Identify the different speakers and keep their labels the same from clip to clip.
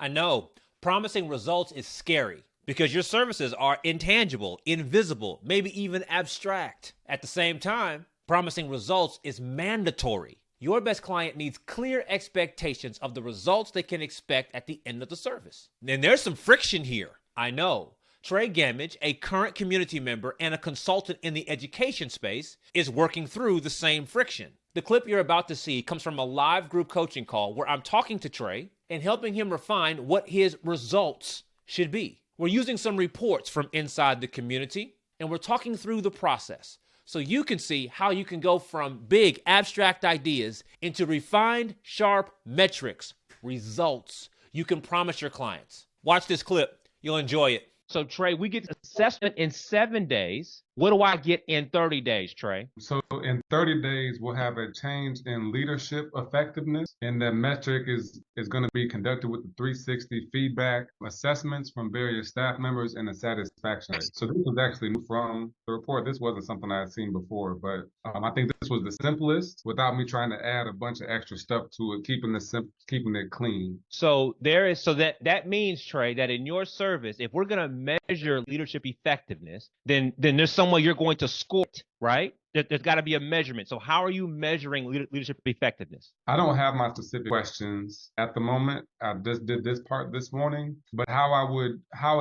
Speaker 1: I know promising results is scary because your services are intangible, invisible, maybe even abstract. At the same time, promising results is mandatory. Your best client needs clear expectations of the results they can expect at the end of the service. And there's some friction here. I know. Trey Gamage, a current community member and a consultant in the education space, is working through the same friction. The clip you're about to see comes from a live group coaching call where I'm talking to Trey and helping him refine what his results should be. We're using some reports from inside the community, and we're talking through the process so you can see how you can go from big abstract ideas into refined, sharp metrics, results you can promise your clients. Watch this clip. You'll enjoy it. So, Trey, we get assessment in 7 days. What do I get in 30 days, Trey?
Speaker 2: So in 30 days, we'll have a change in leadership effectiveness. And that metric is going to be conducted with the 360 feedback assessments from various staff members and a satisfaction rate. So this was actually new from the report. This wasn't something I had seen before, but I think this was the simplest without me trying to add a bunch of extra stuff to it, keeping it clean.
Speaker 1: So that means, Trey, that in your service, if we're going to measure leadership effectiveness, then there's somewhere you're going to score it, right? There's got to be a measurement. So how are you measuring leadership effectiveness?
Speaker 2: I don't have my specific questions at the moment. I just did this part this morning, but how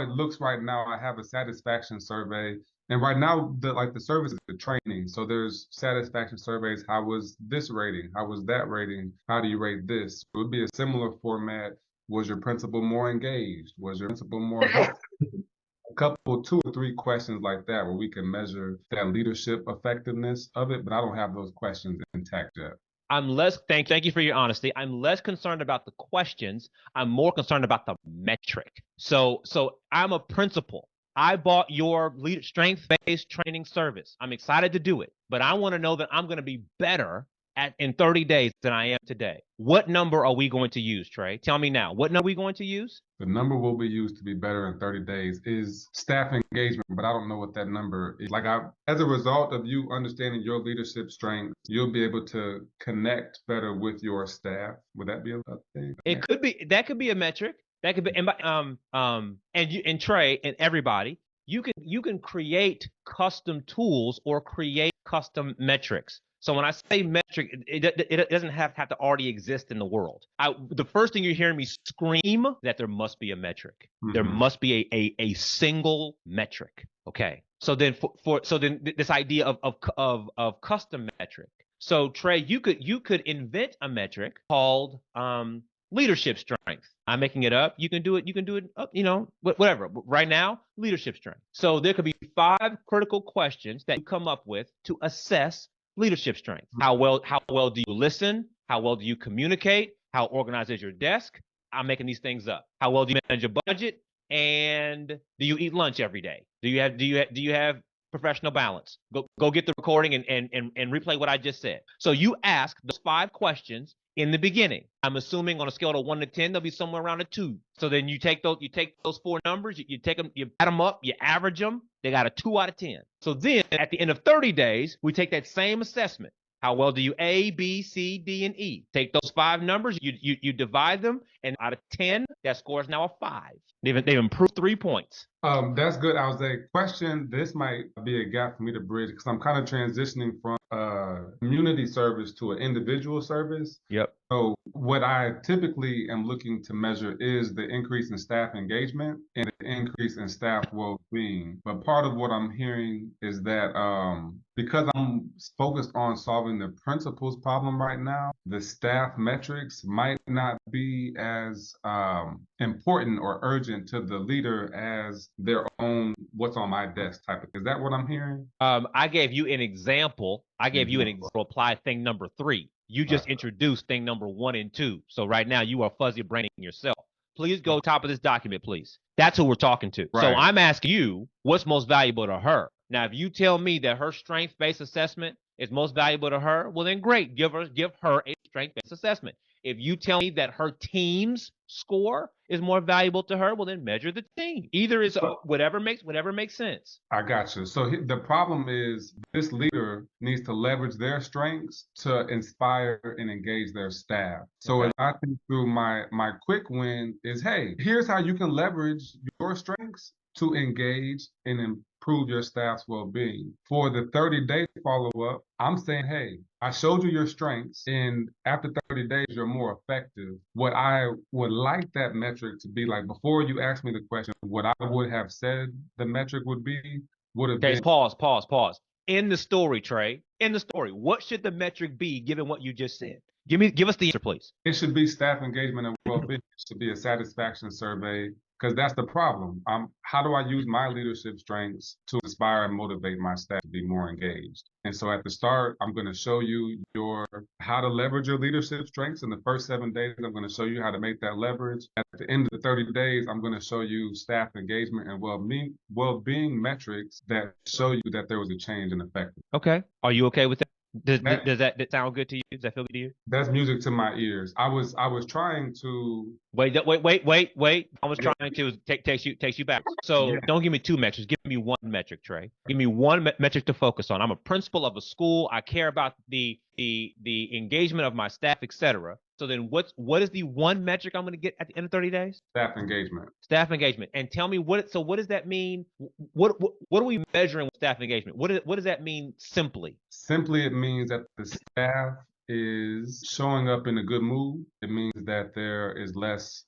Speaker 2: it looks right now, I have a satisfaction survey. And right now, the service is the training. So there's satisfaction surveys. How was this rating? How was that rating? How do you rate this? It would be a similar format. Was your principal more engaged? Was your principal more helpful? A couple, 2 or 3 questions like that where we can measure that leadership effectiveness of it, but I don't have those questions intact yet.
Speaker 1: Thank you for your honesty. I'm less concerned about the questions. I'm more concerned about the metric. So I'm a principal. I bought your strength-based training service. I'm excited to do it, but I want to know that I'm going to be better in 30 days than I am today. What number are we going to use, Trey? Tell me now. What number are we going to use?
Speaker 2: The number will be used to be better in 30 days is staff engagement, but I don't know what that number is. As a result of you understanding your leadership strength, you'll be able to connect better with your staff. Would that be a thing?
Speaker 1: It could be. That could be a metric. That could be. And Trey and everybody, you can create custom tools or create custom metrics. So when I say metric, it doesn't have to already exist in the world. The first thing you're hearing me scream that there must be a metric. Mm-hmm. There must be a single metric. Okay. So then this idea of custom metric. So Trey, you could invent a metric called leadership strength. I'm making it up. You can do it up, whatever. Right now, leadership strength. So there could be 5 critical questions that you come up with to assess leadership strength. How well do you listen? How well do you communicate? How organized is your desk? I'm making these things up. How well do you manage your budget? And do you eat lunch every day? Do you have professional balance? Go get the recording and replay what I just said. So you ask those 5 questions in the beginning. I'm assuming on a scale of 1 to 10, they'll be somewhere around a 2. So then you take those 4 numbers, you take them, you add them up, you average them. They got a 2 out of 10. So then at the end of 30 days, we take that same assessment. How well do you A, B, C, D, and E? Take those 5 numbers, you divide them, and out of 10, that score is now a 5. They've improved 3 points.
Speaker 2: That's good. I was question. This might be a gap for me to bridge because I'm kind of transitioning from community service to an individual service.
Speaker 1: Yep.
Speaker 2: So what I typically am looking to measure is the increase in staff engagement and the increase in staff well-being. But part of what I'm hearing is that because I'm focused on solving the principal's problem right now, the staff metrics might not be as important or urgent to the leader as their own what's on my desk type of. Is that what I'm hearing?
Speaker 1: I gave you an example. Apply thing number 3. You just introduced thing number 1 and 2. So right now you are fuzzy braining yourself. Please go top of this document, please. That's who we're talking to. Right. So I'm asking you what's most valuable to her. Now, if you tell me that her strength-based assessment is most valuable to her, well then great, give her a strength-based assessment. If you tell me that her team's score is more valuable to her, well, then measure the team. Either is whatever makes sense.
Speaker 2: I got you. So the problem is this leader needs to leverage their strengths to inspire and engage their staff. So as I think through my quick win is, hey, here's how you can leverage your strengths to engage and improve your staff's well-being. For the 30-day follow-up, I'm saying, hey, I showed you your strengths, and after 30 days, you're more effective. What I would like that metric to be like, before you ask me the question, what I would have said the metric would have been.
Speaker 1: Pause. In the story, Trey, in the story, what should the metric be given what you just said? Give us the answer, please.
Speaker 2: It should be staff engagement and well-being. It should be a satisfaction survey, because that's the problem. How do I use my leadership strengths to inspire and motivate my staff to be more engaged? And so at the start, I'm going to show you how to leverage your leadership strengths. In the first 7 days, I'm going to show you how to make that leverage. At the end of the 30 days, I'm going to show you staff engagement and well-being metrics that show you that there was a change in effectiveness.
Speaker 1: Okay. Are you okay with that? Does that sound good to you? Does that feel good to you?
Speaker 2: That's music to my ears. I was trying to
Speaker 1: wait. I was trying to takes you back. So don't give me two metrics. Give me one metric, Trey. Give me one metric to focus on. I'm a principal of a school. I care about the engagement of my staff, etc. So then what is the one metric I'm going to get at the end of 30 days?
Speaker 2: Staff engagement.
Speaker 1: Staff engagement. And tell me what does that mean? What are we measuring with staff engagement? What does that mean simply?
Speaker 2: Simply, it means that the staff is showing up in a good mood. It means that there is less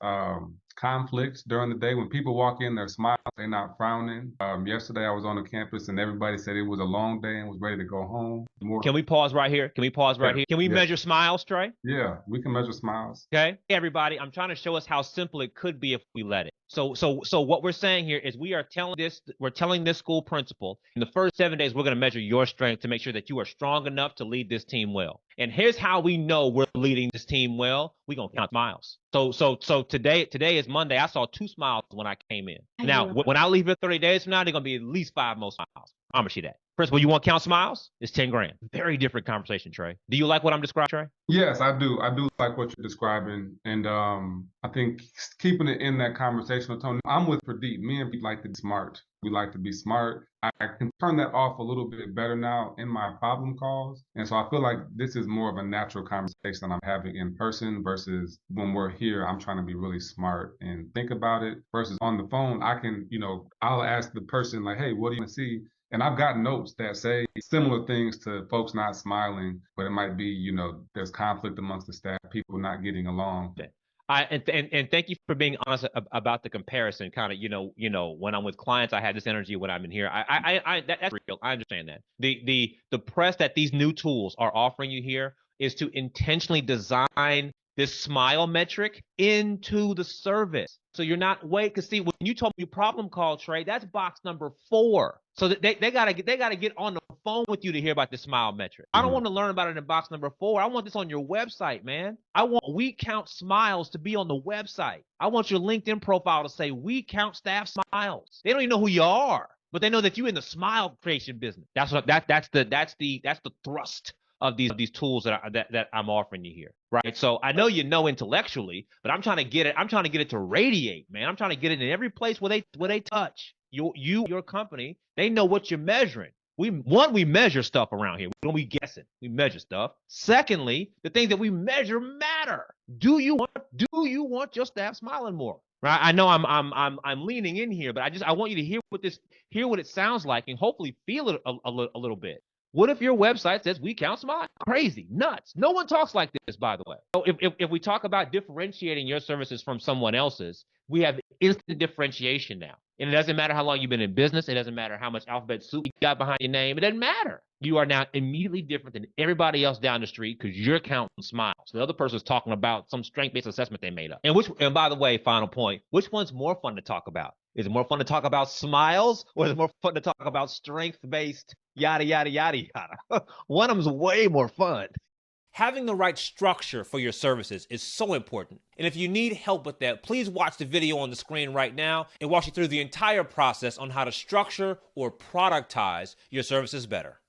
Speaker 2: conflict during the day. When people walk in, they're smiling, they're not frowning. Yesterday, I was on the campus and everybody said it was a long day and was ready to go home.
Speaker 1: Can we pause right here? Can we measure smiles, Trey?
Speaker 2: Yeah, we can measure smiles.
Speaker 1: Okay, hey, everybody, I'm trying to show us how simple it could be if we let it. So what we're saying here is we're telling this school principal, in the first 7 days, we're going to measure your strength to make sure that you are strong enough to lead this team well. And here's how we know we're leading this team well. We're going to count smiles. So today is Monday. I saw 2 smiles when I came in. Now, when I leave here 30 days from now, they're going to be at least 5 more smiles. I promise you that. Principal, you want to count smiles? It's 10 grand. Very different conversation, Trey. Do you like what I'm describing, Trey?
Speaker 2: Yes, I do. I do like what you're describing. And I think keeping it in that conversational tone. I'm with Pradeep. Me and Pete like to be smart. We like to be smart. I can turn that off a little bit better now in my problem calls. And so I feel like this is more of a natural conversation I'm having in person versus when we're here, I'm trying to be really smart and think about it versus on the phone. I can, I'll ask the person like, hey, what do you want to see? And I've got notes that say similar things to folks not smiling, but it might be, there's conflict amongst the staff, people not getting along.
Speaker 1: And thank you for being honest about the comparison. Kind of, when I'm with clients, I had this energy when I'm in here. That's real. I understand that. The press that these new tools are offering you here is to intentionally design this smile metric into the service. So you're not because see, when you told me your problem call, Trey, that's box number 4. So they gotta get on the phone with you to hear about the smile metric. I don't want to learn about it in box number 4. I want this on your website, man. I want We Count Smiles to be on the website. I want your LinkedIn profile to say We Count Staff Smiles. They don't even know who you are, but they know that you're in the smile creation business. That's the thrust of these tools that I'm offering you here, right? So I know intellectually, but I'm trying to get it to radiate, man. I'm trying to get it in every place where they touch your company. They know what you're measuring. We measure stuff around here. We don't be guessing. We measure stuff. Secondly, the things that we measure matter. Do you want your staff smiling more? Right? I know I'm leaning in here, but I want you to hear what it sounds like and hopefully feel it a little bit. What if your website says We Count Smiles? Crazy, nuts. No one talks like this, by the way. So if we talk about differentiating your services from someone else's, we have instant differentiation now. And it doesn't matter how long you've been in business. It doesn't matter how much alphabet soup you got behind your name. It doesn't matter. You are now immediately different than everybody else down the street because you're counting smiles. The other person's talking about some strength-based assessment they made up. And by the way, final point, which one's more fun to talk about? Is it more fun to talk about smiles or is it more fun to talk about strength-based yada, yada, yada, yada? One of them's way more fun. Having the right structure for your services is so important. And if you need help with that, please watch the video on the screen right now and walk you through the entire process on how to structure or productize your services better.